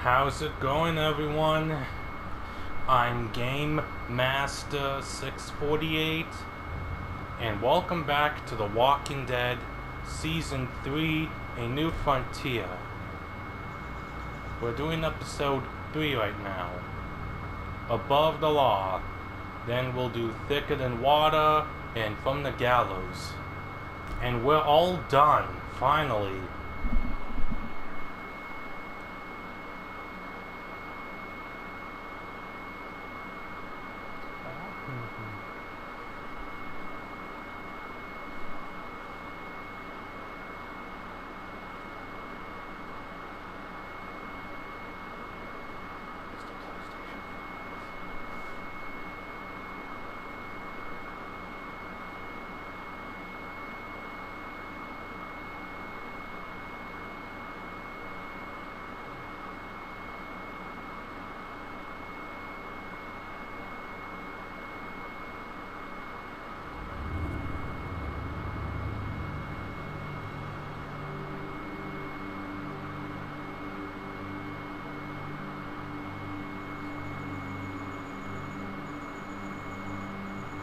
How's it going, everyone? I'm Game Master 648, and welcome back to The Walking Dead Season 3, A New Frontier. We're doing episode 3 right now, Above the Law. Then we'll do Thicker Than Water and From the Gallows. And we're all done, finally.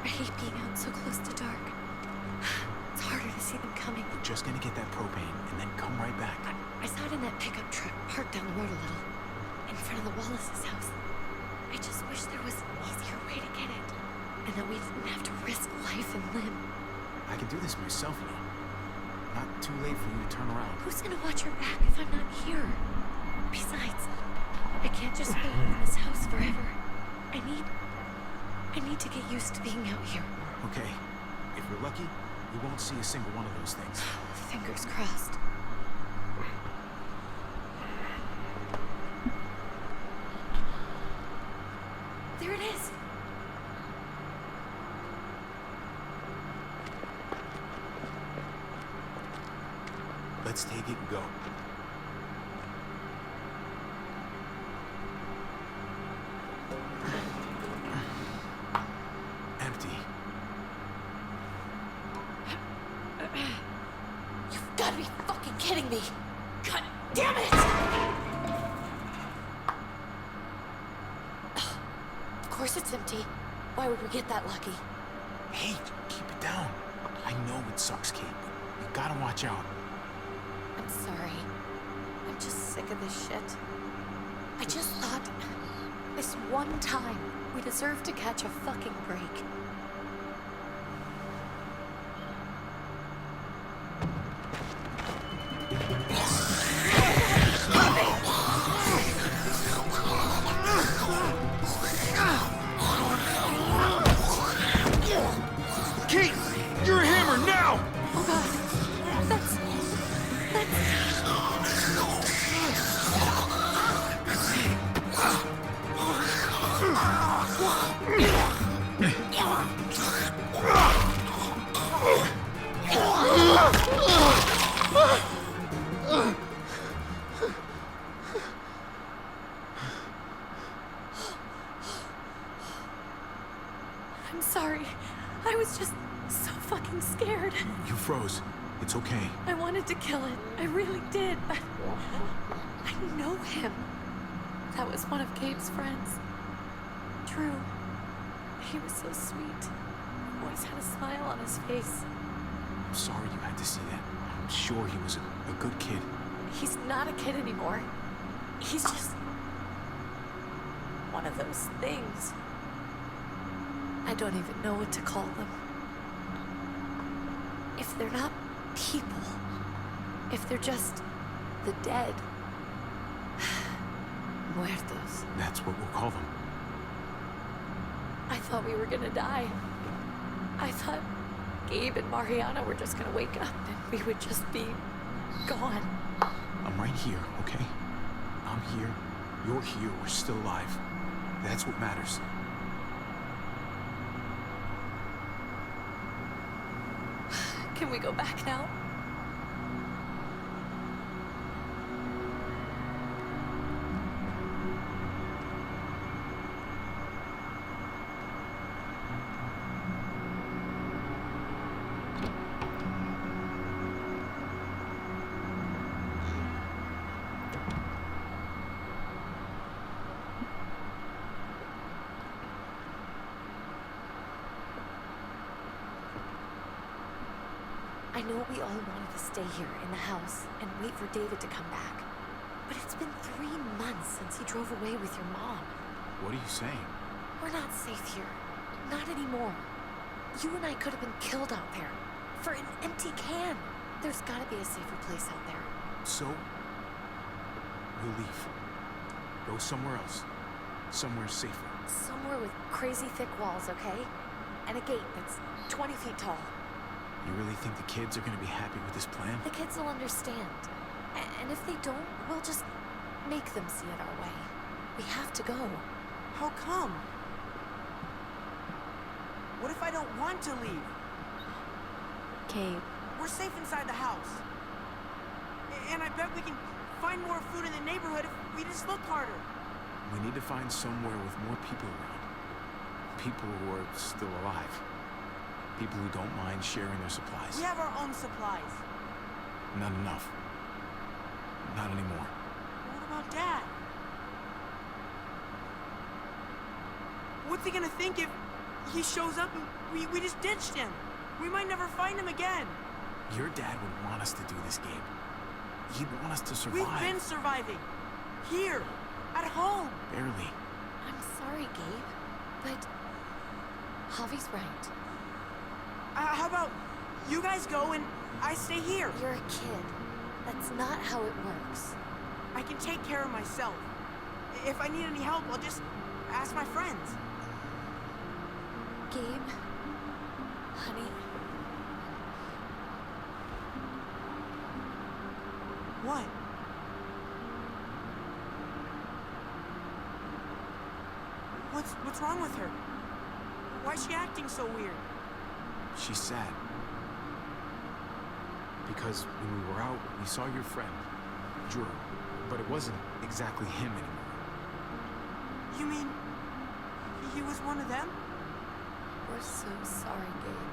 I hate being out so close to dark. It's harder to see them coming. We're just gonna get that propane and then come right back. I saw it in that pickup truck parked down the road a little, in front of the Wallace's house. I just wish there was an easier way to get it, and that we didn't have to risk life and limb. I can do this myself, you know. Not too late for you to turn around. Who's gonna watch your back if I'm not here? Besides, I can't just stay in this house forever. I need to get used to being out here. Okay. If we're lucky, we won't see a single one of those things. Fingers crossed. There it is. Let's take it and go. Empty. You've got to be fucking kidding me! God damn it! Of course it's empty. Why would we get that lucky? Hey, keep it down. I know it sucks, Kate, but you gotta watch out. I'm sorry. I'm just sick of this shit. I just thought, this one time, we deserve to catch a fucking break. Kate! You're a hammer now! Oh god, that's... I'm sorry. I was just so fucking scared. You froze. It's okay. I wanted to kill it. I really did, but I know him. That was one of Gabe's friends. Drew. He was so sweet. Always had a smile on his face. I'm sorry you had to see that. I'm sure he was a good kid. He's not a kid anymore. He's just one of those things. I don't even know what to call them. If they're not people, if they're just the dead, muertos. That's what we'll call them. I thought we were gonna die. I thought Gabe and Mariana were just gonna wake up and we would just be gone. I'm right here, okay? I'm here. You're here. We're still alive. That's what matters. Can we go back now? know we all wanted to stay here in the house and wait for David to come back. But it's been 3 months since he drove away with your mom. What are you saying? We're not safe here. Not anymore. You and I could have been killed out there. For an empty can. There's gotta be a safer place out there. So, we'll leave. Go somewhere else. Somewhere safer. Somewhere with crazy thick walls, okay? And a gate that's 20 feet tall. You really think the kids are gonna be happy with this plan? The kids will understand. And if they don't, we'll just make them see it our way. We have to go. How come? What if I don't want to leave? Gabe. We're safe inside the house. And I bet we can find more food in the neighborhood if we just look harder. We need to find somewhere with more people around. People who are still alive. People who don't mind sharing their supplies. We have our own supplies. Not enough. Not anymore. What about Dad? What's he gonna think if he shows up and we just ditched him? We might never find him again. Your dad would want us to do this, Gabe. He'd want us to survive. We've been surviving. Here. At home. Barely. I'm sorry, Gabe. But Javi's right. How about you guys go and I stay here? You're a kid. That's not how it works. I can take care of myself. If I need any help, I'll just ask my friends. Gabe, honey, What? What's wrong with her? Why is she acting so weird? She's sad. Because when we were out, we saw your friend, Drew. But it wasn't exactly him anymore. You mean he was one of them? we're so sorry, Gabe.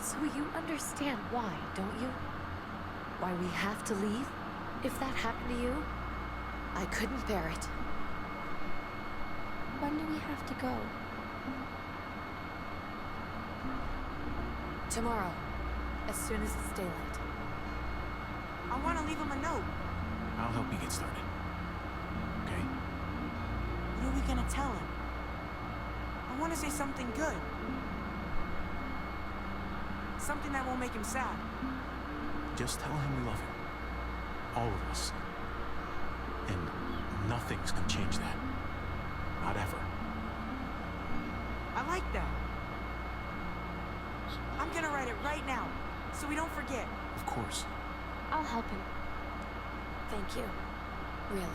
So you understand why, don't you? Why we have to leave? If that happened to you, I couldn't bear it. When do we have to go? Tomorrow, as soon as it's daylight. I want to leave him a note. I'll help you get started. Okay? What are we gonna tell him? I want to say something good. Something that won't make him sad. Just tell him we love him. All of us. And nothing's gonna change that. Not ever. I like that. I'm gonna write it right now, so we don't forget. Of course. I'll help him. Thank you. Really.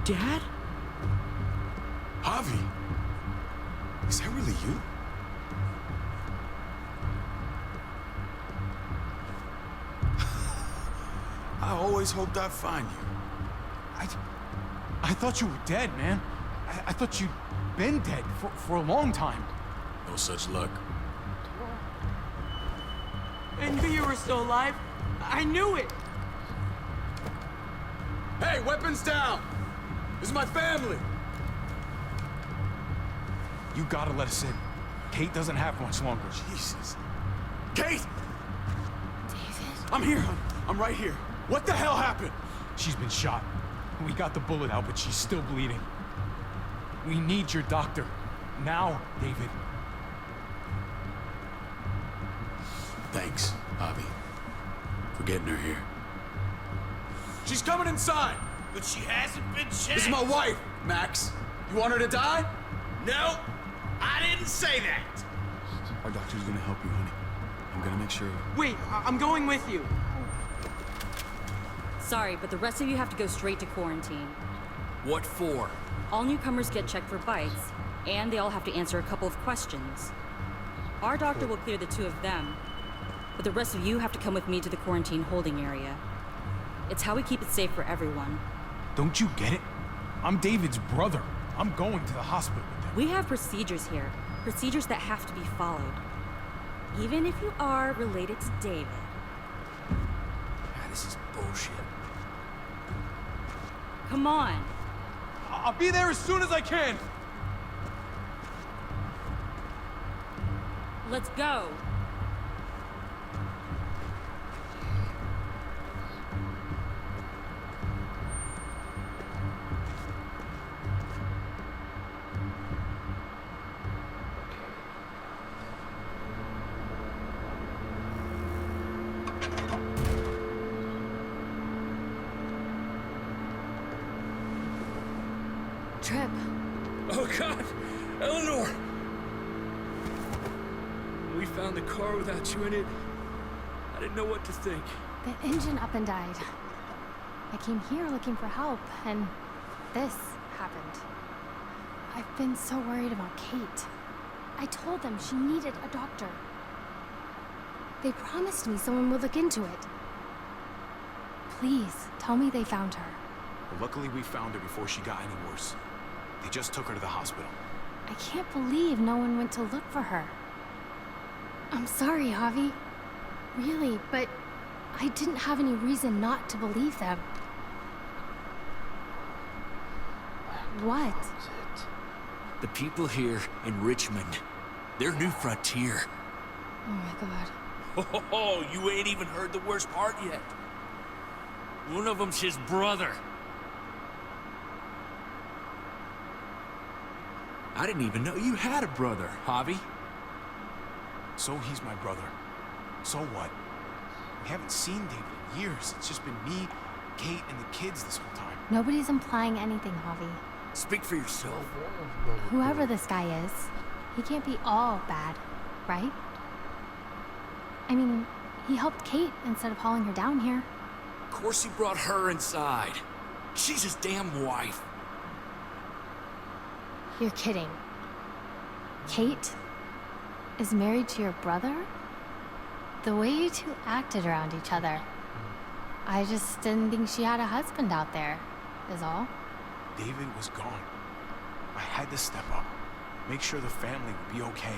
Dad? Javi! Is that really you? I always hoped I'd find you. I thought you were dead, man. I thought you'd been dead for a long time. No such luck. I knew you were still alive. I knew it. Hey, weapons down! This is my family! You gotta let us in. Kate doesn't have much longer. Jesus. Kate! David? I'm here, hon. I'm right here. What the hell happened? She's been shot. We got the bullet out, but she's still bleeding. We need your doctor. Now, David. Thanks, Javi, for getting her here. She's coming inside! But she hasn't been checked. This is my wife, Max. You want her to die? No, I didn't say that. Our doctor's gonna help you, honey. I'm gonna make sure. Wait, I'm going with you. Sorry, but the rest of you have to go straight to quarantine. What for? All newcomers get checked for bites, and they all have to answer a couple of questions. Our doctor will clear the two of them, but the rest of you have to come with me to the quarantine holding area. It's how we keep it safe for everyone. Don't you get it? I'm David's brother. I'm going to the hospital with them. We have procedures here, procedures that have to be followed. Even if you are related to David. This is bullshit. Come on. I'll be there as soon as I can. Let's go. Trip. Oh God, Eleanor! We found the car without you in it. I didn't know what to think. The engine up and died. I came here looking for help, and this happened. I've been so worried about Kate. I told them she needed a doctor. They promised me someone would look into it. Please, tell me they found her. Well, luckily we found her before she got any worse. They just took her to the hospital. I can't believe no one went to look for her. I'm sorry, Javi. Really, but I didn't have any reason not to believe them. What? The people here in Richmond, they're New Frontier. Oh my god. Oh, you ain't even heard the worst part yet. One of them's his brother. I didn't even know you had a brother, Javi. So he's my brother. So what? We haven't seen David in years. It's just been me, Kate, and the kids this whole time. Nobody's implying anything, Javi. Speak for yourself. Whoever this guy is, he can't be all bad, right? I mean, he helped Kate instead of hauling her down here. Of course he brought her inside. She's his damn wife. You're kidding. Kate is married to your brother? The way you two acted around each other. I just didn't think she had a husband out there, is all. David was gone. I had to step up. Make sure the family would be okay.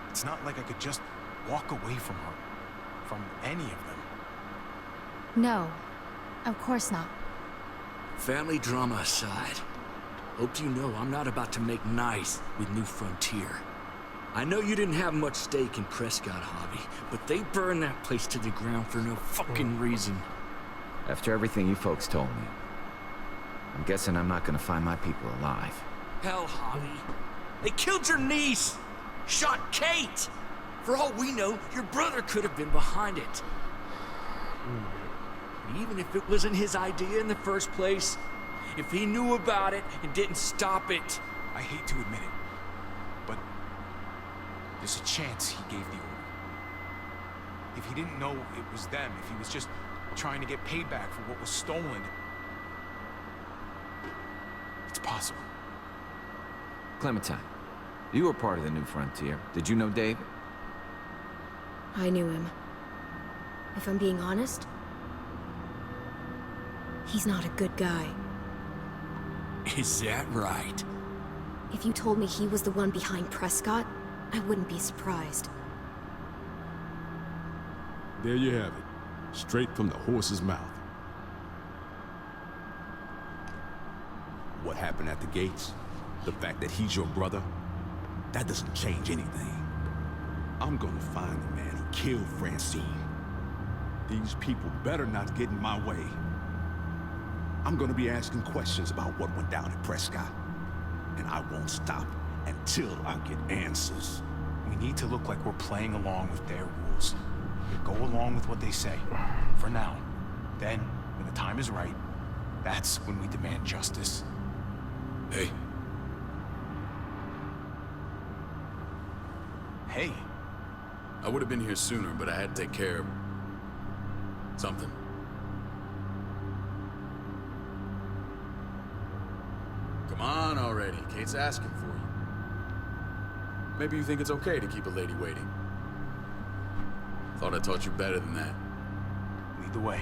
It's not like I could just walk away from her. From any of them. No, of course not. Family drama aside, hope you know I'm not about to make nice with New Frontier. I know you didn't have much stake in Prescott, Javi, but they burned that place to the ground for no fucking reason. After everything you folks told me, I'm guessing I'm not gonna find my people alive. Hell, Javi. They killed your niece! Shot Kate! For all we know, your brother could have been behind it. Even if it wasn't his idea in the first place, if he knew about it and didn't stop it... I hate to admit it, but there's a chance he gave the order. If he didn't know it was them, if he was just trying to get payback for what was stolen... It's possible. Clementine, you were part of the New Frontier. Did you know David? I knew him. If I'm being honest, he's not a good guy. Is that right? If you told me he was the one behind Prescott, I wouldn't be surprised. There you have it. Straight from the horse's mouth. What happened at the gates? The fact that he's your brother? That doesn't change anything. I'm gonna find the man who killed Francine. These people better not get in my way. I'm gonna be asking questions about what went down at Prescott. And I won't stop until I get answers. We need to look like we're playing along with their rules. We go along with what they say. For now. Then, when the time is right, that's when we demand justice. Hey. Hey. I would have been here sooner, but I had to take care of something. Come on already. Kate's asking for you. Maybe you think it's okay to keep a lady waiting. Thought I taught you better than that. Lead the way.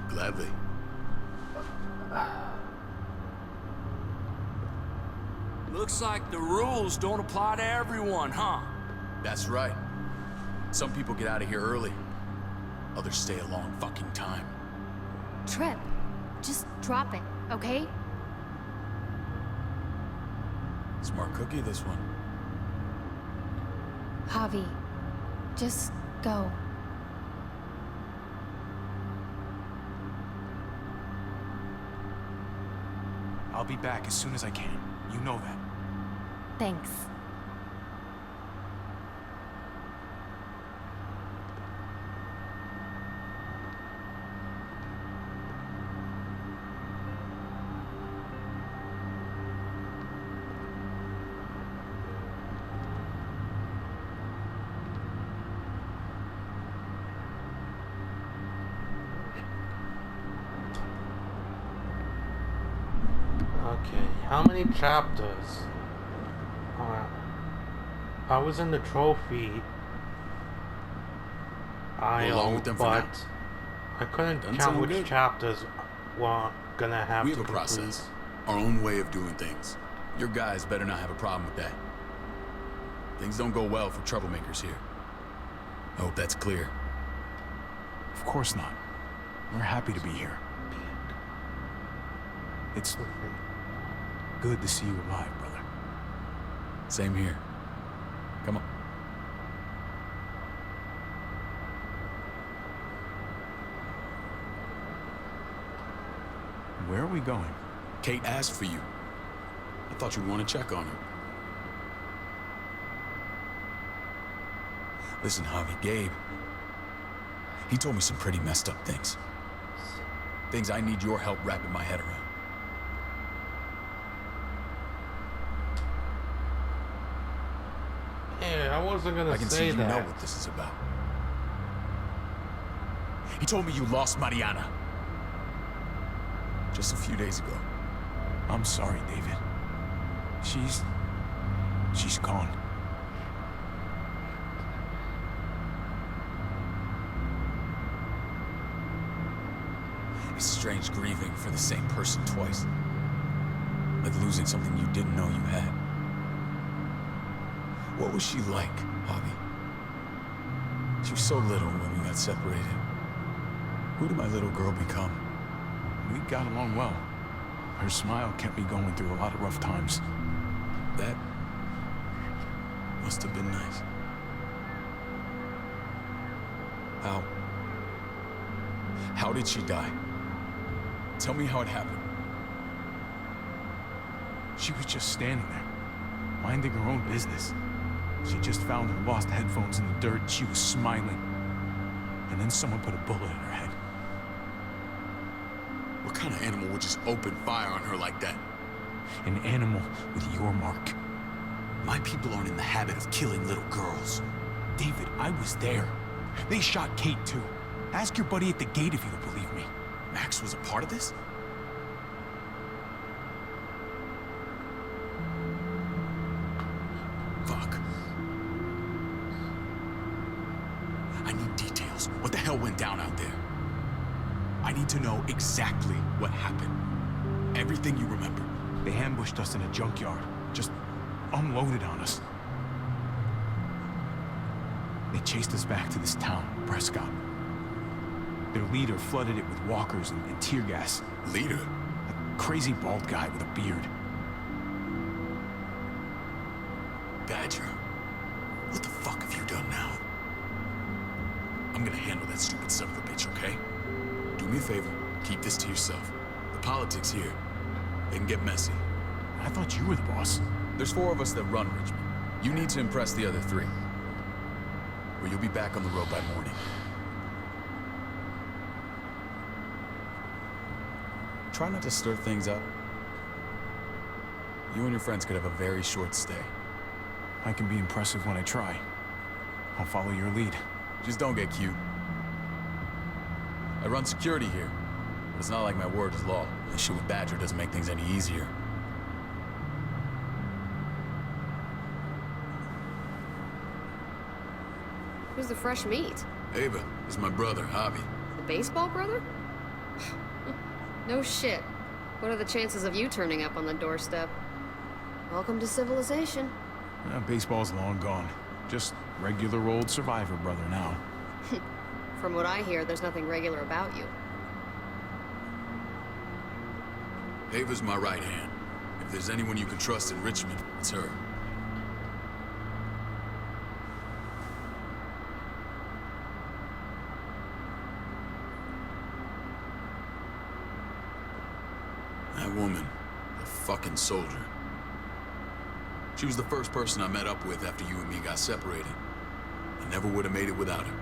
Gladly. Looks like the rules don't apply to everyone, huh? That's right. Some people get out of here early. Others stay a long fucking time. Trip, just drop it, okay? Smart cookie, this one. Javi, just go. I'll be back as soon as I can. You know that. Thanks. Okay, how many chapters? I was in the trophy aisle, but I couldn't count which chapters were gonna have We to have a complete. process, our own way of doing things. Your guys better not have a problem with that. Things don't go well for troublemakers here. I hope that's clear. Of course not. We're happy to be here. It's good to see you alive, brother. Same here. Come on. Where are we going? Kate asked for you. I thought you'd want to check on her. Listen, Javi, Gabe. He told me some pretty messed up things. Things I need your help wrapping my head around. Yeah, I wasn't gonna say that. I can see you know what this is about. He told me you lost Mariana. Just a few days ago. I'm sorry, David. She's gone. It's strange grieving for the same person twice. Like losing something you didn't know you had. What was she like, Javi? She was so little when we got separated. Who did my little girl become? We got along well. Her smile kept me going through a lot of rough times. That must have been nice. How did she die? Tell me how it happened. She was just standing there, minding her own business. She just found her lost headphones in the dirt. She was smiling. And then someone put a bullet in her head. What kind of animal would just open fire on her like that? An animal with your mark. My people aren't in the habit of killing little girls. David, I was there. They shot Kate too. Ask your buddy at the gate if you don't believe me. Max was a part of this? I need details. What the hell went down out there? I need to know exactly what happened. Everything you remember. They ambushed us in a junkyard. Just unloaded on us. They chased us back to this town, Prescott. Their leader flooded it with walkers and tear gas. Leader? A crazy bald guy with a beard. Badger, what the fuck have you done now? I'm gonna handle that stupid son of a bitch, okay? Do me a favor, keep this to yourself. The politics here, they can get messy. I thought you were the boss. There's 4 of us that run Richmond. You need to impress the other 3. Or you'll be back on the road by morning. Try not to stir things up. You and your friends could have a very short stay. I can be impressive when I try. I'll follow your lead. Just don't get cute. I run security here, but it's not like my word is law. This shit with Badger doesn't make things any easier. Who's the fresh meat? Ava is my brother, Javi. The baseball brother? No shit. What are the chances of you turning up on the doorstep? Welcome to civilization. Baseball's long gone. Just regular old survivor brother now. From what I hear, there's nothing regular about you. Ava's my right hand. If there's anyone you can trust in Richmond, it's her. That woman, a fucking soldier. She was the first person I met up with after you and me got separated. I never would have made it without her.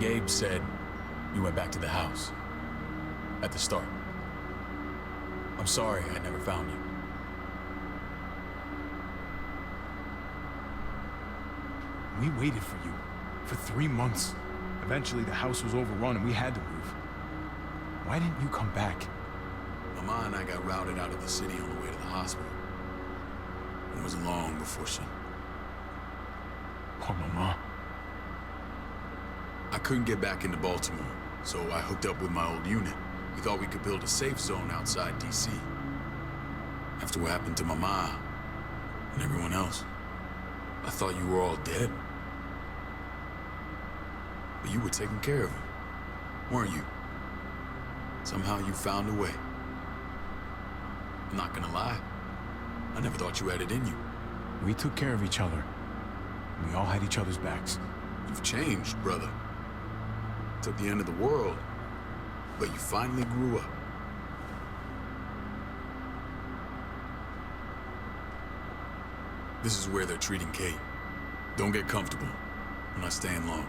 Gabe said you went back to the house. At the start. I'm sorry I never found you. We waited for you. For 3 months. Eventually the house was overrun and we had to move. Why didn't you come back? Mama and I got routed out of the city on the way to the hospital. It wasn't long before she... Poor Mama. I couldn't get back into Baltimore, so I hooked up with my old unit. We thought we could build a safe zone outside D.C. After what happened to Mama and everyone else, I thought you were all dead. But you were taking care of him, weren't you? Somehow you found a way. I'm not gonna lie. I never thought you had it in you. We took care of each other. We all had each other's backs. You've changed, brother. Took the end of the world, but you finally grew up. This is where they're treating Kate. Don't get comfortable. I'm not staying long.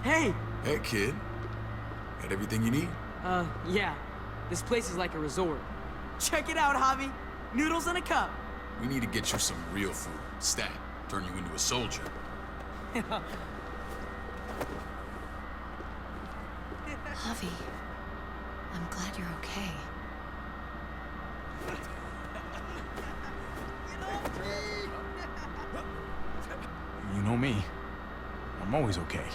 Hey! Hey, kid. Got everything you need? Yeah. This place is like a resort. Check it out, Javi. Noodles in a cup. We need to get you some real food. Stat. Turn you into a soldier. Javi, I'm glad you're okay. You know me. I'm always okay.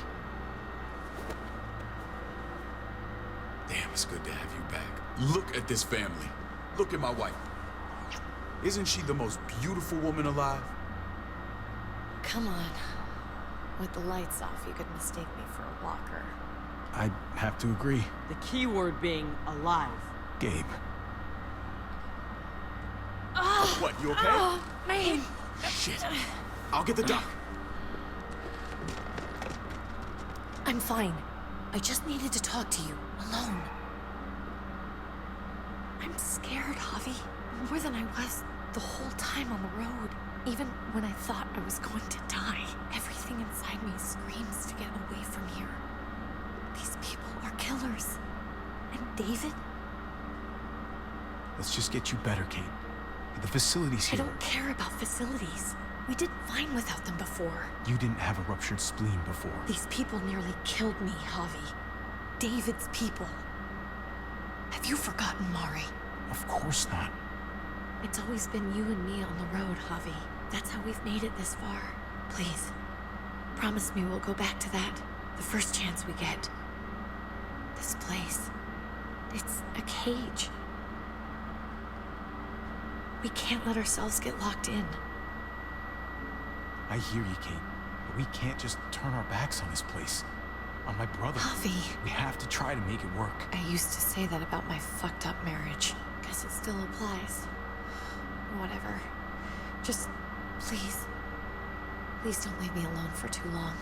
Damn, it's good to have you back. Look at this family. Look at my wife. Isn't she the most beautiful woman alive? Come on. With the lights off, you could mistake me for a walker. I'd have to agree. The key word being alive. Gabe. Oh, What, you okay? Oh, man. Shit. I'll get the doc. I'm fine. I just needed to talk to you, alone. I'm scared, Javi. More than I was the whole time on the road. Even when I thought I was going to die. Everything inside me screams to get away from here. These people are killers. And David? Let's just get you better, Kate. The facility's I here. don't care about facilities. We did fine without them before. You didn't have a ruptured spleen before. These people nearly killed me, Javi. David's people. Have you forgotten, Mari? Of course not. It's always been you and me on the road, Javi. That's how we've made it this far. Please, promise me we'll go back to that the first chance we get. This place, it's a cage. We can't let ourselves get locked in. I hear you, Kate, but we can't just turn our backs on this place. On my brother. Javi. We have to try to make it work. I used to say that about my fucked up marriage. Guess it still applies. Whatever. Just, please. Please don't leave me alone for too long.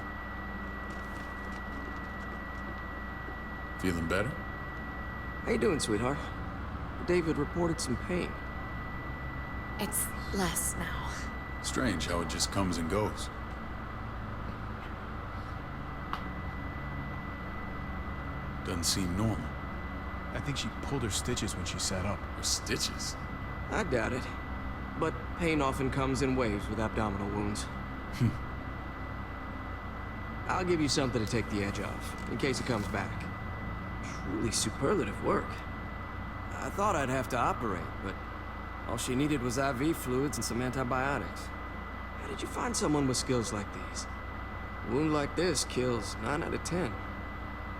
Feeling better? How you doing, sweetheart? David reported some pain. It's less now. Strange how it just comes and goes. Doesn't seem normal. I think she pulled her stitches when she sat up. Her stitches? I doubt it. But pain often comes in waves with abdominal wounds. I'll give you something to take the edge off, in case it comes back. Truly superlative work. I thought I'd have to operate, but all she needed was IV fluids and some antibiotics. How did you find someone with skills like these? A wound like this kills 9 out of 10.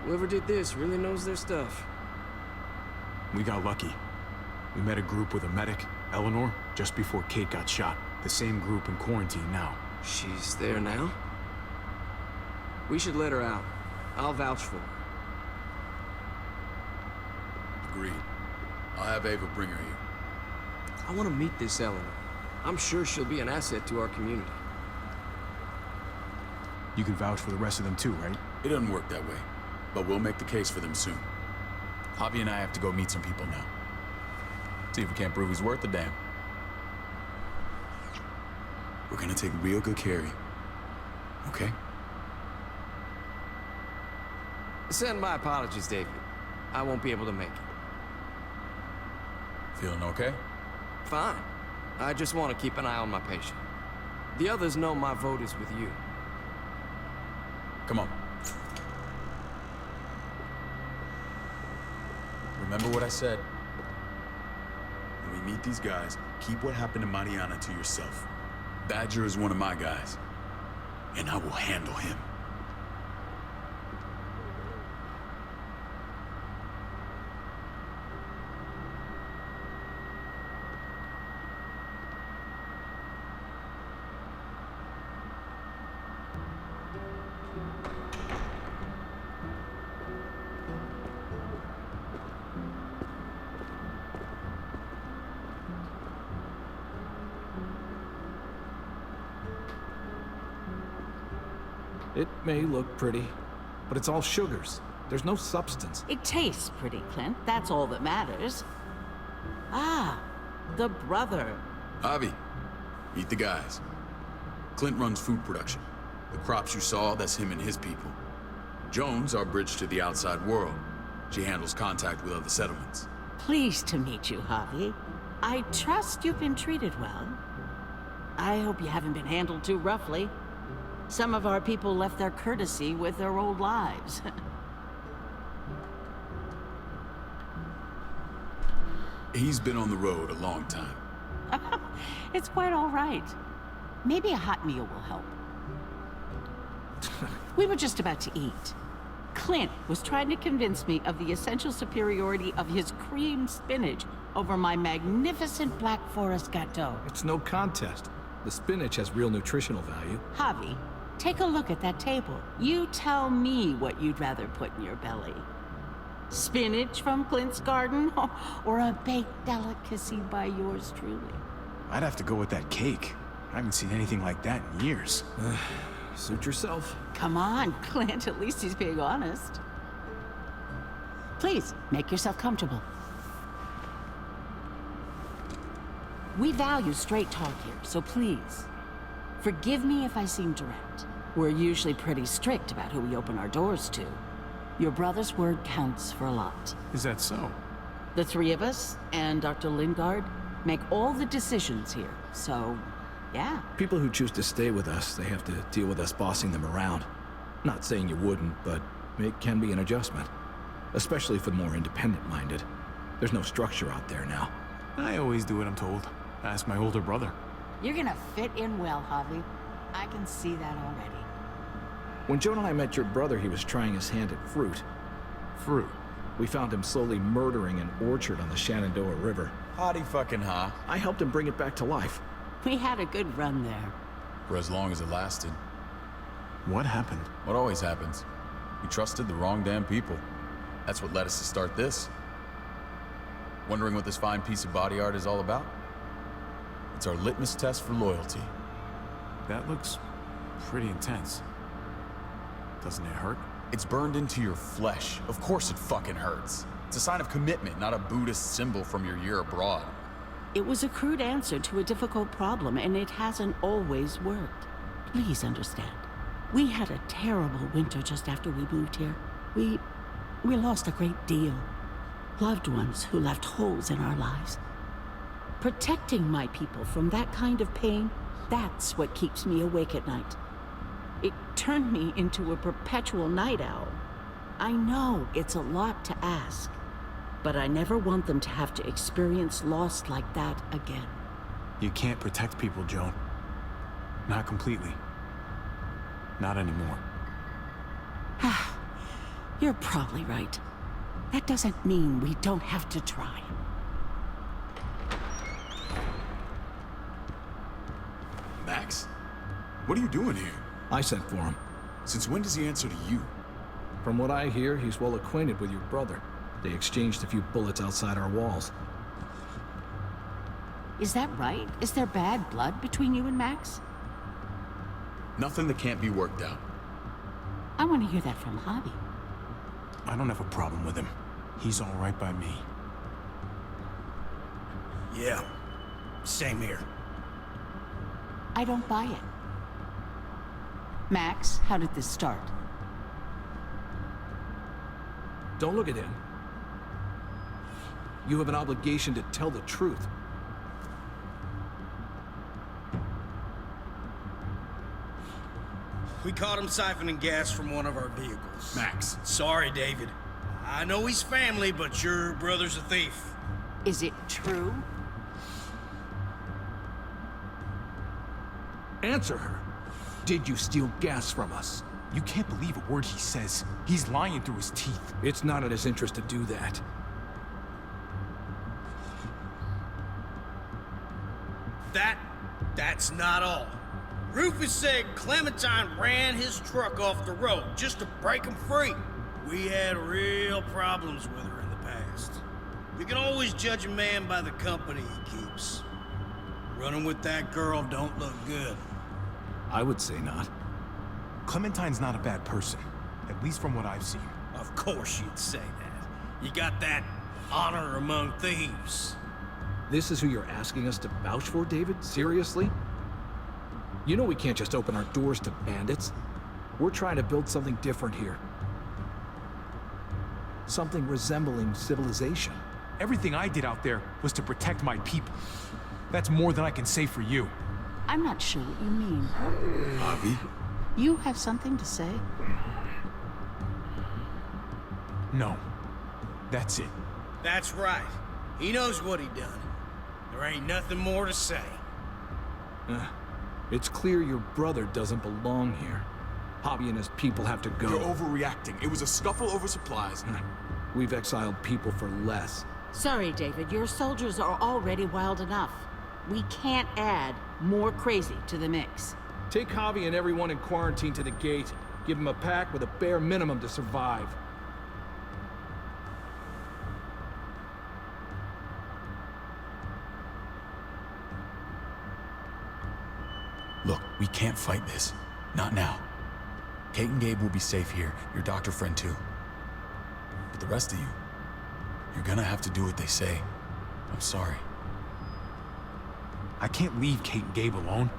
Whoever did this really knows their stuff. We got lucky. We met a group with a medic, Eleanor, just before Kate got shot. The same group in quarantine now. She's there now? We should let her out. I'll vouch for her. Agreed. I'll have Ava bring her here. I want to meet this Eleanor. I'm sure she'll be an asset to our community. You can vouch for the rest of them too, right? It doesn't work that way, but we'll make the case for them soon. Javi and I have to go meet some people now. See if we can't prove he's worth a damn. We're gonna take real good care of you. Okay? Send my apologies, David. I won't be able to make it. Feeling okay? Fine. I just want to keep an eye on my patient. The others know my vote is with you. Come on. Remember what I said. When we meet these guys, keep what happened to Mariana to yourself. Badger is one of my guys, and I will handle him. It may look pretty, but it's all sugars. There's no substance. It tastes pretty, Clint. That's all that matters. Ah, the brother. Javi, meet the guys. Clint runs food production. The crops you saw, that's him and his people. Jones, our bridge to the outside world. She handles contact with other settlements. Pleased to meet you, Javi. I trust you've been treated well. I hope you haven't been handled too roughly. Some of our people left their courtesy with their old lives. He's been on the road a long time. It's quite all right. Maybe a hot meal will help. We were just about to eat. Clint was trying to convince me of the essential superiority of his cream spinach over my magnificent Black Forest gâteau. It's no contest. The spinach has real nutritional value. Javi, take a look at that table. You tell me what you'd rather put in your belly. Spinach from Clint's garden, or a baked delicacy by yours truly? I'd have to go with that cake. I haven't seen anything like that in years. Suit yourself. Come on, Clint, at least he's being honest. Please, make yourself comfortable. We value straight talk here, so please, forgive me if I seem direct. We're usually pretty strict about who we open our doors to. Your brother's word counts for a lot. Is that so? The three of us and Dr. Lingard make all the decisions here, so yeah. People who choose to stay with us, they have to deal with us bossing them around. Not saying you wouldn't, but it can be an adjustment. Especially for the more independent-minded. There's no structure out there now. I always do what I'm told. Ask my older brother. You're gonna fit in well, Javi. I can see that already. When Joan and I met your brother, he was trying his hand at fruit. Fruit? We found him slowly murdering an orchard on the Shenandoah River. Howdy fucking ha. I helped him bring it back to life. We had a good run there. For as long as it lasted. What happened? What always happens. We trusted the wrong damn people. That's what led us to start this. Wondering what this fine piece of body art is all about? It's our litmus test for loyalty. That looks pretty intense. Doesn't it hurt? It's burned into your flesh. Of course it fucking hurts. It's a sign of commitment, not a Buddhist symbol from your year abroad. It was a crude answer to a difficult problem, and it hasn't always worked. Please understand. We had a terrible winter just after we moved here. We lost a great deal. Loved ones who left holes in our lives. Protecting my people from that kind of pain, that's what keeps me awake at night. It turned me into a perpetual night owl. I know it's a lot to ask, but I never want them to have to experience loss like that again. You can't protect people, Joan. Not completely. Not anymore. You're probably right. That doesn't mean we don't have to try. Max? What are you doing here? I sent for him. Since when does he answer to you? From what I hear, he's well acquainted with your brother. They exchanged a few bullets outside our walls. Is that right? Is there bad blood between you and Max? Nothing that can't be worked out. I want to hear that from Javi. I don't have a problem with him. He's all right by me. Yeah, same here. I don't buy it. Max, how did this start? Don't look at him. You have an obligation to tell the truth. We caught him siphoning gas from one of our vehicles. Max. Sorry, David. I know he's family, but your brother's a thief. Is it true? Answer her. Did you steal gas from us? You can't believe a word he says. He's lying through his teeth. It's not in his interest to do that. That's not all. Rufus said Clementine ran his truck off the road just to break him free. We had real problems with her in the past. You can always judge a man by the company he keeps. Running with that girl don't look good. I would say not. Clementine's not a bad person, at least from what I've seen. Of course you'd say that. You got that honor among thieves. This is who you're asking us to vouch for, David? Seriously? You know we can't just open our doors to bandits. We're trying to build something different here. Something resembling civilization. Everything I did out there was to protect my people. That's more than I can say for you. I'm not sure what you mean. Javi? You have something to say? No. That's it. That's right. He knows what he done. There ain't nothing more to say. It's clear your brother doesn't belong here. Javi and his people have to go. You're overreacting. It was a scuffle over supplies. We've exiled people for less. Sorry, David. Your soldiers are already wild enough. We can't add more crazy to the mix. Take Javi and everyone in quarantine to the gate. Give them a pack with a bare minimum to survive. Look, we can't fight this. Not now. Kate and Gabe will be safe here. Your doctor friend too. But the rest of you, you're gonna have to do what they say. I'm sorry. I can't leave Kate and Gabe alone.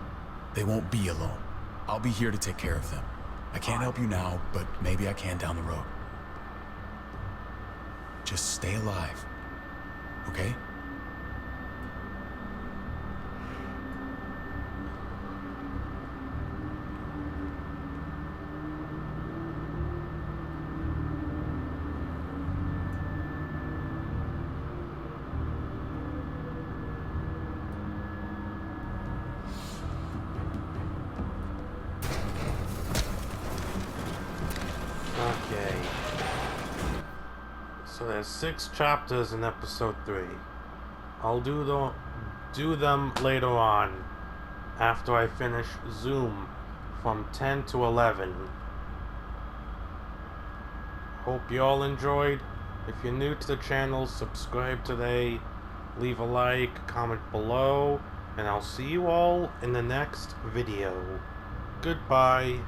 They won't be alone. I'll be here to take care of them. I can't help you now, but maybe I can down the road. Just stay alive. okay? Okay. So there's 6 chapters in episode 3. I'll do them later on after I finish Zoom from 10 to 11. Hope you all enjoyed. If you're new to the channel, subscribe today, leave a like, comment below, and I'll see you all in the next video. Goodbye.